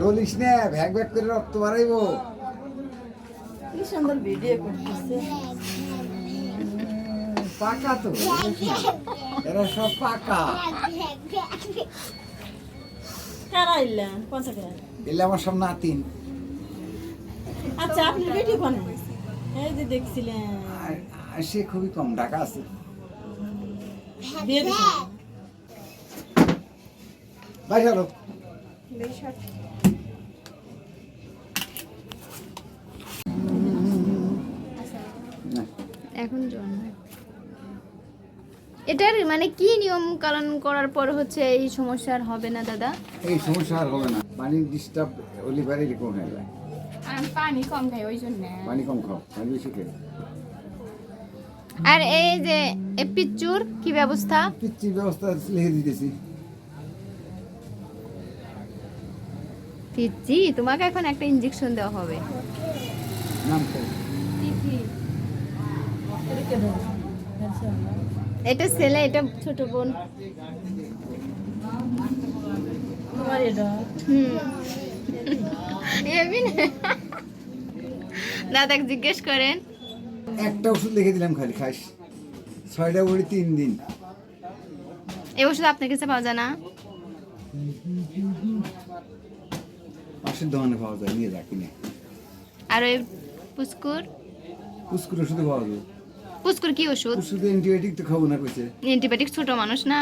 Dolly's না, ভ্যাগ ভ্যাগ করে রক্ত বাড়াইবো। কি সুন্দর ভিডিও করতেছে। পাকা তো, এরা সব পাকা। কারা ইল্লা কোন জায়গা? এলে আমার সব নাতিন। আচ্ছা আপনি ভিডিও বানান, এই যে দেখছিলেন আর সে খুবই কম, ঢাকা আছে। বিয়ে দিছেন? ভাই চলো। এখন জন্ম এটার মানে কি নিয়ম পালন করার পর হচ্ছে এই সমস্যা আর হবে না দাদা? এই সমস্যা আর হবে না। পানি ডিস্টার্ব হলে পারে এরকম হয়ে যায়। আমি পানি কম খাই ওই জন্য। পানি কম খাও, পানি বেশি খেয়ে। আর এই যে পিচ্চুর কি ব্যবস্থা? পিচ্ছির ব্যবস্থা লিখে দিতেছি। পিচ্চি তোমাকে এখন একটা ইনজেকশন দেওয়া হবে। নাম তো এটা ছেলে, এটা ছোট বোন। তোমার এটা দাদাকে জিজ্ঞেস করেন। একটা ওষুধ লিখে দিলাম, খালি খাইস। 6টা বড়ি 3 দিন। এই ওষুধ আপনার কাছে পাওয়া যায় না? পাশের দোকানে পাওয়া যায়, নিয়ে যা কিনে। আর ওই পুস্কুর? পুস্কুর ওষুধে পাওয়া যায়। পুস্কুর কি ওষুধ? ওষুধে অ্যান্টিবায়োটিক তো খাবো না কইছে। অ্যান্টিবায়োটিক, ছোট মানুষ না।